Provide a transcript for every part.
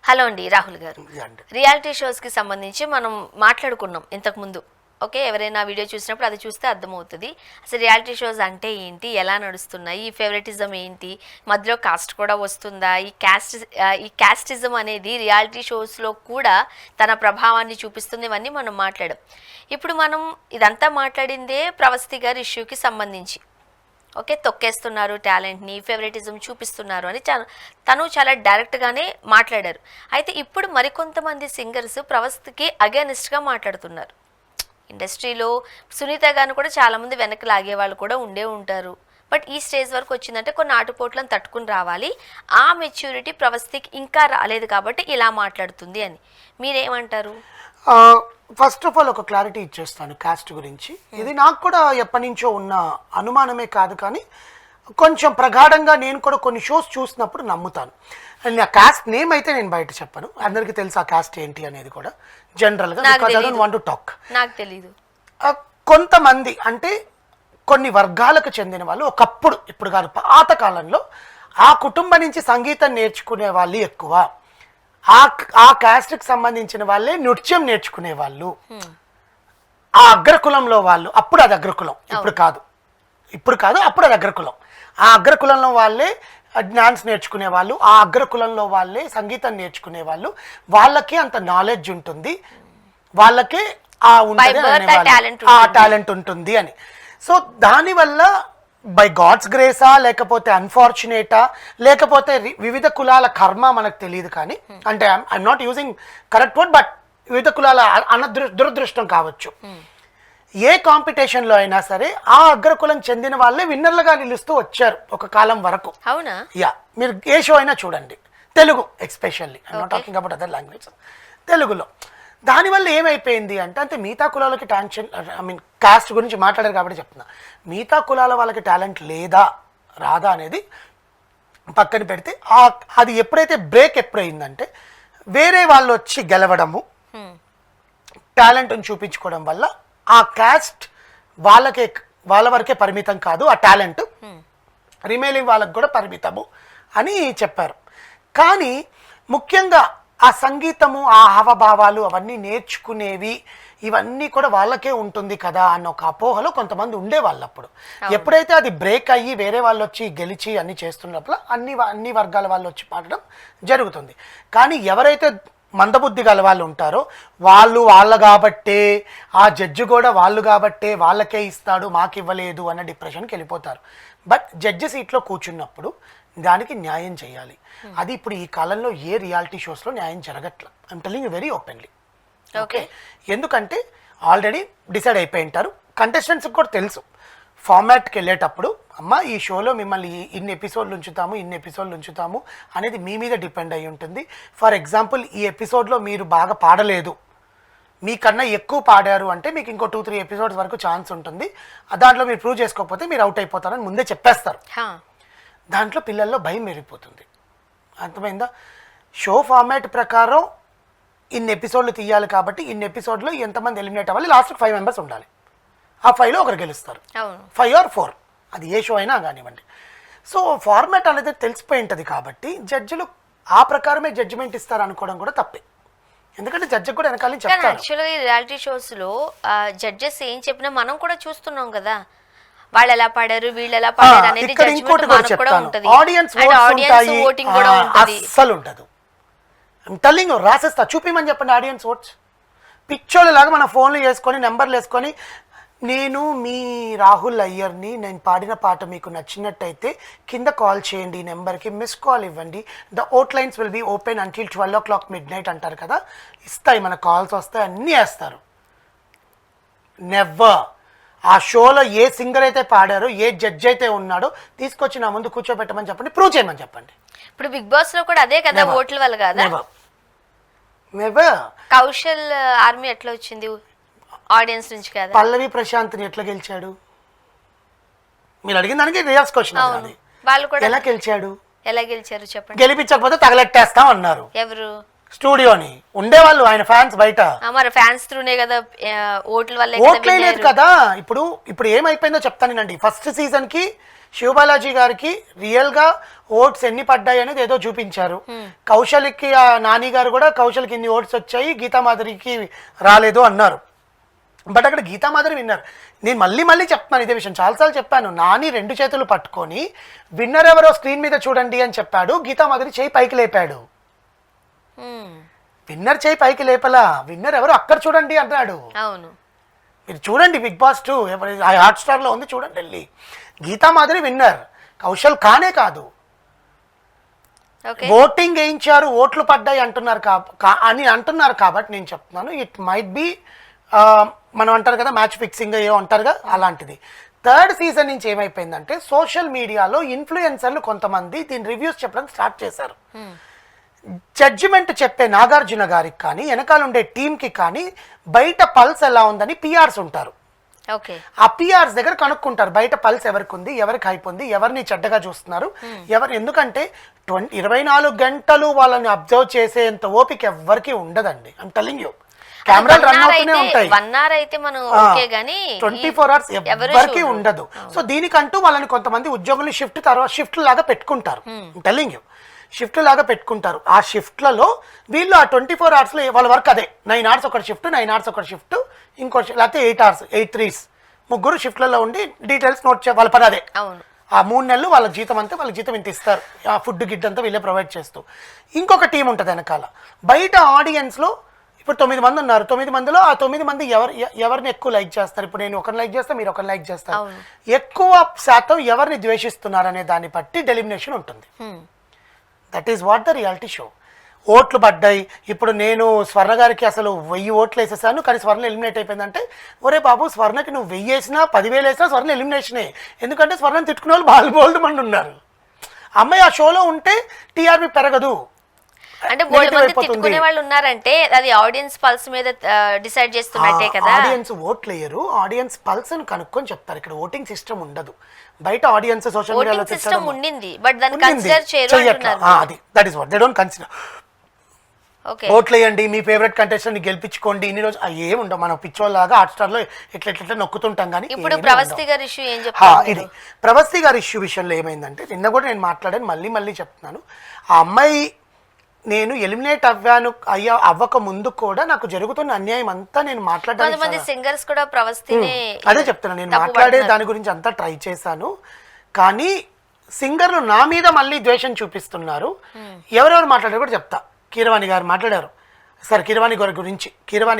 Hello అండి రాహుల్ గారు. Reality షోస్కి సంబంధించి మనం మాట్లాడుకున్నాం ఇంతకుముందు. ఓకే, ఎవరైనా వీడియో చూసినప్పుడు అది చూస్తే అర్థమవుతుంది అసలు రియాలిటీ షోస్ అంటే ఏంటి, ఎలా నడుస్తున్నాయి, ఈ ఫేవరెటిజం ఏంటి, మధ్యలో కాస్ట్ కూడా వస్తుందా, ఈ క్యాస్టిజం అనేది రియాలిటీ షోస్లో కూడా తన ప్రభావాన్ని చూపిస్తుంది, ఇవన్నీ మనం మాట్లాడాం. ఇప్పుడు మనం ఇదంతా మాట్లాడిందే ప్రవస్తి గారి ఇష్యూకి సంబంధించి. ఓకే, తొక్కేస్తున్నారు టాలెంట్ని, ఫేవరెటిజం చూపిస్తున్నారు అని తను చాలా డైరెక్ట్గానే మాట్లాడారు. అయితే ఇప్పుడు మరికొంతమంది సింగర్స్ ప్రవస్తికి అగేనిస్ట్గా మాట్లాడుతున్నారు. ఇండస్ట్రీలో సునీత గారిని కూడా చాలామంది వెనక్కి లాగే వాళ్ళు కూడా ఉండే ఉంటారు. బట్ ఈ స్టేజ్ వరకు వచ్చిందంటే కొన్ని ఆటుపోట్లను తట్టుకుని రావాలి, ఆ మెచ్యూరిటీ ప్రవస్తికి ఇంకా రాలేదు కాబట్టి ఇలా మాట్లాడుతుంది అని మీరేమంటారు? ఫస్ట్ ఆఫ్ ఆల్ ఒక క్లారిటీ ఇచ్చేస్తాను కాస్ట్ గురించి. ఇది నాకు కూడా ఎప్పటి నుంచో ఉన్న అనుమానమే కాదు, కానీ కొంచెం ప్రగాఢంగా నేను కూడా కొన్ని షోస్ చూసినప్పుడు నమ్ముతాను. అండ్ ఆ కాస్ట్ నేమ్ అయితే నేను బయట చెప్పను, అందరికీ తెలుసు ఆ కాస్ట్ ఏంటి అనేది కూడా జనరల్గా. Want to talk. నాకు తెలీదు. కొంతమంది అంటే కొన్ని వర్గాలకు చెందిన వాళ్ళు ఒకప్పుడు, ఇప్పుడు కాదు పాత కాలంలో ఆ కుటుంబం నుంచి సంగీతం నేర్చుకునే వాళ్ళు ఎక్కువ. ఆ క్యాస్ట్కి సంబంధించిన వాళ్ళే నృత్యం నేర్చుకునే వాళ్ళు, ఆ అగ్రకులంలో వాళ్ళు. అప్పుడు అది అగ్రకులం, ఇప్పుడు కాదు అప్పుడు అది అగ్రకులం. ఆ అగ్రకులంలో వాళ్ళే డాన్స్ నేర్చుకునే వాళ్ళు, ఆ అగ్రకులంలో వాళ్ళే సంగీతం నేర్చుకునే వాళ్ళు. వాళ్ళకి అంత నాలెడ్జ్ ఉంటుంది, వాళ్ళకే ఆ టాలెంట్ ఉంటుంది అని. సో దానివల్ల బై గాడ్స్ గ్రేసా, లేకపోతే అన్ఫార్చునేటా, లేకపోతే వివిధ కులాల కర్మ మనకు తెలియదు, కానీ అంటే I'm not using correct word, but వివిధ కులాల దురదృష్టం కావచ్చు. ఏ కాంపిటీషన్లో అయినా సరే ఆ అగ్రకులం చెందిన వాళ్ళే విన్నర్లుగా నిలుస్తూ వచ్చారు ఒక కాలం వరకు. అవునా? యా, మీరు ఏ షో అయినా చూడండి, Telugu especially, I'm not talking about other language, తెలుగులో. దానివల్ల ఏమైపోయింది అంటే మిగతా కులాలకి కాస్ట్ గురించి మాట్లాడారు కాబట్టి చెప్తున్నా, మిగతా కులాల వాళ్ళకి టాలెంట్ లేదా రాదా అనేది పక్కన పెడితే, అది ఎప్పుడైతే బ్రేక్ ఎప్పుడైందంటే వేరే వాళ్ళు వచ్చి గెలవడము, టాలెంట్ని చూపించుకోవడం వల్ల ఆ కాస్ట్ వాళ్ళ వరకే పరిమితం కాదు, ఆ టాలెంట్ రిమైనింగ్ వాళ్ళకు కూడా పరిమితము అని చెప్పారు. కానీ ముఖ్యంగా ఆ సంగీతము, ఆ హావభావాలు అవన్నీ నేర్చుకునేవి ఇవన్నీ కూడా వాళ్ళకే ఉంటుంది కదా అన్న ఒక అపోహలో కొంతమంది ఉండేవాళ్ళు అప్పుడు. ఎప్పుడైతే అది బ్రేక్ అయ్యి వేరే వాళ్ళు వచ్చి గెలిచి అన్ని చేస్తున్నప్పుడు అన్ని వర్గాల వాళ్ళు వచ్చి పాడడం జరుగుతుంది. కానీ ఎవరైతే మందబుద్ధి గల వాళ్ళు ఉంటారో వాళ్ళ కాబట్టే, ఆ జడ్జి కూడా వాళ్ళు కాబట్టే వాళ్ళకే ఇస్తాడు మాకు ఇవ్వలేదు అన్న డిప్రెషన్కి వెళ్ళిపోతారు. బట్ జడ్జి సీట్లో కూర్చున్నప్పుడు దానికి న్యాయం చేయాలి. అది ఇప్పుడు ఈ కాలంలో ఏ రియాలిటీ షోస్లో న్యాయం జరగట్ల. I'm telling very openly. Okay, ఎందుకంటే ఆల్రెడీ డిసైడ్ అయిపోయి ఉంటారు, కంటెస్టెంట్స్కి కూడా తెలుసు. ఫార్మాట్కి వెళ్ళేటప్పుడు అమ్మ ఈ షోలో మిమ్మల్ని ఇన్ని ఎపిసోడ్లు ఉంచుతాము అనేది మీ మీద డిపెండ్ అయి ఉంటుంది. ఫర్ ఎగ్జాంపుల్, ఈ ఎపిసోడ్లో మీరు బాగా పాడలేదు, మీకన్నా ఎక్కువ పాడారు అంటే మీకు ఇంకో 2-3 ఎపిసోడ్స్ వరకు ఛాన్స్ ఉంటుంది, దాంట్లో మీరు ప్రూవ్ చేసుకోకపోతే మీరు అవుట్ అయిపోతారని ముందే చెప్పేస్తారు. దాంట్లో పిల్లల్లో భయం పెరిగిపోతుంది. అర్థమైందా? షో ఫార్మాట్ ప్రకారం ఇన్ని ఎపిసోడ్లు తీయాలి కాబట్టి ఇన్ని ఎపిసోడ్లో ఎంతమంది ఎలిమినేట్ అవ్వాలి, లాస్ట్ 5 మెంబర్స్ ఉండాలి. ఆ 5లో ఒకరు గెలుస్తారు, 5 or 4, అది ఏ షో అయినా కానివ్వండి. సో ఫార్మాట్ అనేది తెలిసిపోయి ఉంటుంది కాబట్టి జడ్జిలు ఆ ప్రకారమే జడ్జిమెంట్ ఇస్తారు అనుకోవడం కూడా తప్పే. ఎందుకంటే జడ్జి కూడా వెనకాల చెప్తారు. యాక్చువల్గా ఈ రియాలిటీ షోస్లో జడ్జెస్ ఏం చెప్పినా మనం కూడా చూస్తున్నాం కదా, వాళ్ళు ఎలా పాడారు వీళ్ళు ఎలా పాడారు అనేది ఆడియన్స్ అస్సలు ఉండదు. టెల్లింగ్ రాసేస్తా, చూపిమని చెప్పండి ఆడియన్స్ ఓట్స్. పిక్చర్లు లాగా మన ఫోన్లు వేసుకొని నెంబర్లు వేసుకొని, నేను మీ రాహుల్ అయ్యర్ని, నేను పాడిన పాట మీకు నచ్చినట్టయితే కింద కాల్ చేయండి, ఈ నెంబర్కి మిస్ కాల్ ఇవ్వండి, the vote lines will be open until 12 o'clock midnight అంటారు కదా, ఇస్తాయి మన కాల్స్ వస్తాయి, అన్నీ వేస్తారు. నెవర్ ఆ షోలో ఏ సింగర్ అయితే పాడారో, ఏ జడ్జ్ అయితే ఉన్నాడో తీసుకొచ్చి నా ముందు కూర్చోబెట్టమని చెప్పండి, ప్రూవ్ చేయమని చెప్పండి. ఇప్పుడు బిగ్ బాస్ లో కూడా అదే కదా, ఓట్ల వల్ల కదా. కౌశల్ ఆర్మీ ఎట్లా వచ్చింది? ఆడియన్స్ నుంచి కదా. పల్లవి ప్రశాంత్ని ఎట్లా గెలిచాడు? మీరు అడిగిన దానికి రియాక్స్ క్వశ్చన్. వాళ్ళు కూడా ఎలా గెలిచారు చెప్పండి. గెలిపించకపోతే తగలెట్టేస్తాం అన్నారు. ఎవరు? స్టూడియోని ఉండేవాళ్ళు, ఆయన ఫ్యాన్స్ బయట. మరి ఫ్యాన్స్ త్రూనే కదా, ఓట్ల వల్ల ఓట్లే లేదు కదా. ఇప్పుడు ఏమైపోయిందో చెప్తానండి. ఫస్ట్ సీజన్ కి శివబాలాజీ గారికి రియల్గా ఓట్స్ ఎన్ని పడ్డాయి అనేది ఏదో చూపించారు. కౌశల్కి నాని గారు కూడా కౌశల్కి ఇన్ని ఓట్స్ వచ్చాయి, గీతామాధురికి రాలేదు అన్నారు. బట్ అక్కడ గీతామాధురి విన్నర్. నేను మళ్ళీ చెప్తున్నాను ఇదే విషయం, చాలాసార్లు చెప్పాను. నాని 2 చేతులు పట్టుకొని విన్నర్ ఎవరో స్క్రీన్ మీద చూడండి అని చెప్పాడు, గీతామాధురి చేయి పైకి లేపాడు. విన్నర్ చేయి పైకి లేపలా, విన్నర్ ఎవరు అక్కడ చూడండి అన్నాడు. అవును, మీరు చూడండి బిగ్ బాస్ 2 హాట్‌స్టార్లో ఉంది, చూడండి వెళ్ళి. గీతామాధురి విన్నర్, కౌశల్ కానే కాదు. ఓటింగ్ వేయించారు, ఓట్లు పడ్డాయి అంటున్నారు కాబట్టి నేను చెప్తున్నాను, ఇట్ మైట్ బి మనం అంటారు కదా మ్యాచ్ ఫిక్సింగ్ ఏమో అంటారుగా, అలాంటిది. 3rd సీజన్ నుంచి ఏమైపోయిందంటే సోషల్ మీడియాలో ఇన్ఫ్లుయెన్సర్లు కొంతమంది దీని రివ్యూస్ చెప్పడం స్టార్ట్ చేశారు. జడ్జిమెంట్ చెప్పే నాగార్జున గారికి కానీ వెనకాల ఉండే టీంకి కానీ బయట పల్స్ ఎలా ఉందని పిఆర్స్ ఉంటారు. ఆ పిఆర్స్ దగ్గర కనుక్కుంటారు బయట పల్స్ ఎవరికి ఉంది, ఎవరికి హైప్ ఉంది, ఎవరిని చెడ్డగా చూస్తున్నారు, ఎందుకంటే 24 గంటలు వాళ్ళని అబ్జర్వ్ చేసేంత ఓపిక ఎవరికి ఉండదండి. I'm telling you. కెమెరాలు రన్ అవుతూనే ఉంటాయి, 24 hours ఎవరికి ఉండదు. సో దీనికంటూ వాళ్ళని కొంతమంది ఉద్యోగులు షిఫ్ట్ లాగా పెట్టుకుంటారు. టెల్లింగ్ యూ, షిఫ్ట్ లాగా పెట్టుకుంటారు. ఆ షిఫ్ట్లలో వీళ్ళు ఆ 24 hours వాళ్ళ వర్క్ అదే. 9 hours ఒక షిఫ్ట్, 9 hours ఒక షిఫ్ట్, ఇంకో లేకపోతే 8 hours, 8 3s, ముగ్గురు షిఫ్ట్లలో ఉండి డీటెయిల్స్ నోట్ వాళ్ళ పని అదే. ఆ 3 నెలలు వాళ్ళ జీతం అంతే, వాళ్ళ జీతం ఇంత ఇస్తారు, ఆ ఫుడ్ గిడ్ అంతా వీళ్ళే ప్రొవైడ్ చేస్తూ. ఇంకొక టీం ఉంటుంది వెనకాల. బయట ఆడియన్స్లో ఇప్పుడు 9 మంది ఉన్నారు, 9 మందిలో ఆ 9 మంది ఎవరిని ఎక్కువ లైక్ చేస్తారు. ఇప్పుడు నేను ఒకరిని లైక్ చేస్తా, మీరు ఒకరిని లైక్ చేస్తారు. ఎక్కువ శాతం ఎవరిని ద్వేషిస్తున్నారు అనే దాన్ని బట్టి డెలిమినేషన్ ఉంటుంది. That is what the reality show. ఓట్లు పడ్డాయి. ఇప్పుడు నేను స్వర్ణ గారికి అసలు 1000 ఓట్లు వేసేసాను, కానీ స్వర్ణ ఎలిమినేట్ అయిపోయిందంటే, ఒరే బాబు స్వర్ణకి నువ్వు 1000 వేసినా 10,000 వేసినా స్వర్ణ ఎలిమినేషనే. ఎందుకంటే స్వర్ణను తిట్టుకునే వాళ్ళు బోల్డ్ మంది ఉన్నారు. అమ్మాయి ఆ షోలో ఉంటే టీఆర్పీ పెరగదు. అంటే తిట్టుకునే వాళ్ళు ఉన్నారంటే అది ఆడియన్స్ పల్స్ మీద డిసైడ్ చేస్తున్నట్టే కదా. ఆడియన్స్ ఓట్లు వేయరు, ఆడియన్స్ పల్స్ ని కనుక్కొని చెప్తారు. ఇక్కడ ఓటింగ్ సిస్టమ్ ఉండదు. బయట ఆడియన్స్ సోషల్ మీడియాలో సిస్టమ్ ఉండింది, బట్ దాన్ని కన్సిడర్ చేయరు అంటున్నారు. అది that is what they don't consider. ఓట్లు వేయండి, మీ ఫేవరెట్ కంటెస్టెంట్ ని గెలిపించుకోండి, ఇన్ని రోజు ఏమి ఉండవు. మనం పిచ్చోళ్ళలాగా హాట్‌స్టార్ లో ఎట్లా నొక్కుతుంటాం. కానీ ఇప్పుడు ప్రవస్తి గారి ఇష్యూ ఏం చెప్తారు? ఇది ప్రవస్తి గారి ఇష్యూ విషయంలో ఏమైందంటే, నిన్న కూడా నేను మాట్లాడాను, మళ్ళీ చెప్తున్నాను. ఆ అమ్మాయి నేను ఎలిమినేట్ అవ్వక ముందు కూడా నాకు జరుగుతున్న అన్యాయం అంతా నేను మాట్లాడాను. సింగర్స్ కూడా ప్రవస్తినే అదే చెప్తున్నా, నేను మాట్లాడే దాని గురించి అంతా ట్రై చేశాను. కానీ సింగర్లు నా మీద మళ్ళీ ద్వేషం చూపిస్తున్నారు. ఎవరెవరు మాట్లాడారు కూడా చెప్తా. కీరవాణి గారు మాట్లాడారు. సరే, కీరవాణి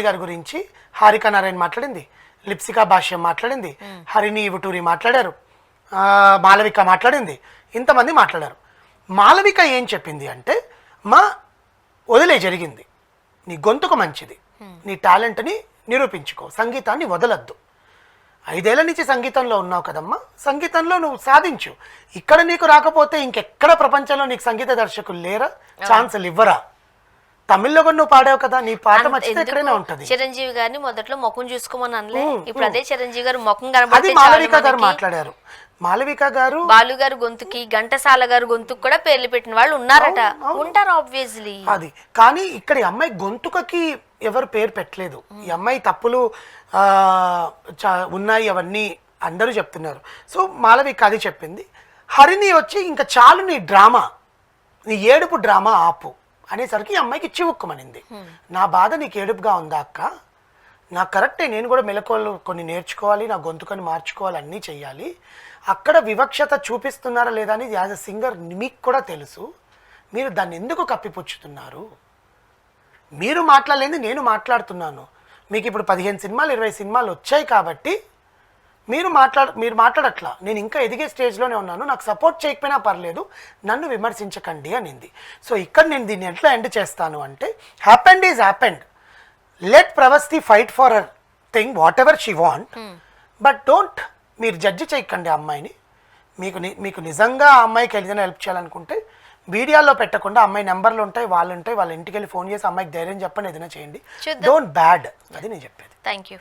గారి గురించి హారిక నారాయణ మాట్లాడింది, లిప్సికా భాష్యం మాట్లాడింది, హరిణి ఇవుటూరి మాట్లాడారు, మాలవిక మాట్లాడింది, ఇంతమంది మాట్లాడారు. మాలవిక ఏం చెప్పింది అంటే, వదిలే జరిగింది, నీ గొంతుకు మంచిది, నీ టాలెంట్ని నిరూపించుకో, సంగీతాన్ని వదలద్దు. 5 ఏళ్ల నుంచి సంగీతంలో ఉన్నావు కదమ్మా, సంగీతంలో నువ్వు సాధించు. ఇక్కడ నీకు రాకపోతే ఇంకెక్కడ ప్రపంచంలో నీకు సంగీత దర్శకులు లేరా, ఛాన్సులు ఇవ్వరా? తమిళ్లో కూడా నువ్వు పాడావు కదా, నీ పాట మంచిది ఎక్కడైనా ఉంటది. చిరంజీవి గారిని మొదట్లో ముఖం చూసుకోమని అనలే, ఇప్పుడు అదే చిరంజీవి గారు ముఖం కనబడి మాలవిక గారు మాట్లాడారు. మాలవిక గారు, బాలు గారు గొంతుకి, ఘంటసాల గారు గొంతుకు కూడా పేర్లు పెట్టిన వాళ్ళు ఉన్నారట, ఉంటారు ఆబ్వియస్లీ. అది కానీ ఇక్కడ ఈ అమ్మాయి గొంతుకకి ఎవరు పేరు పెట్టలేదు. ఈ అమ్మాయి తప్పులు ఉన్నాయి అవన్నీ అందరూ చెప్తున్నారు. సో మాలవిక అది చెప్పింది. హరిని వచ్చి ఇంకా చాలు నీ డ్రామా, నీ ఏడుపు డ్రామా ఆపు అనేసరికి అమ్మాయికి చివుక్కుమనింది. నా బాధ నీకు ఏడుపుగా ఉందా అక్క? నాకు కరెక్టే, నేను కూడా మెలకువలు కొన్ని నేర్చుకోవాలి, నా గొంతుకని మార్చుకోవాలి, అన్నీ చెయ్యాలి. అక్కడ వివక్షత చూపిస్తున్నారా లేదా అని యాజ్ అ సింగర్ మీకు కూడా తెలుసు. మీరు దాన్ని ఎందుకు కప్పిపుచ్చుతున్నారు? మీరు మాట్లాడలేదు, నేను మాట్లాడుతున్నాను. మీకు ఇప్పుడు 15 సినిమాలు 20 సినిమాలు వచ్చాయి కాబట్టి మీరు మాట్లాడట్లా. నేను ఇంకా ఎదిగే స్టేజ్లోనే ఉన్నాను, నాకు సపోర్ట్ చేయకపోయినా పర్లేదు, నన్ను విమర్శించకండి అనింది. సో ఇక్కడ నేను దీన్ని ఎట్లా ఎండ్ చేస్తాను అంటే, happened is happened. Let Pravasthi fight for her thing what ever she want, but don't మీరు జడ్జి చేయకండి ఆ అమ్మాయిని. మీకు నిజంగా ఆ అమ్మాయికి ఏదైనా హెల్ప్ చేయాలనుకుంటే వీడియోలో పెట్టకుండా అమ్మాయి నెంబర్లు ఉంటాయి, వాళ్ళు ఉంటాయి, వాళ్ళ ఇంటికి వెళ్ళి ఫోన్ చేసి అమ్మాయికి ధైర్యం చెప్పండి, ఏదైనా చేయండి. డోంట్ బ్యాడ్, అది నేను చెప్పేది. Thank you.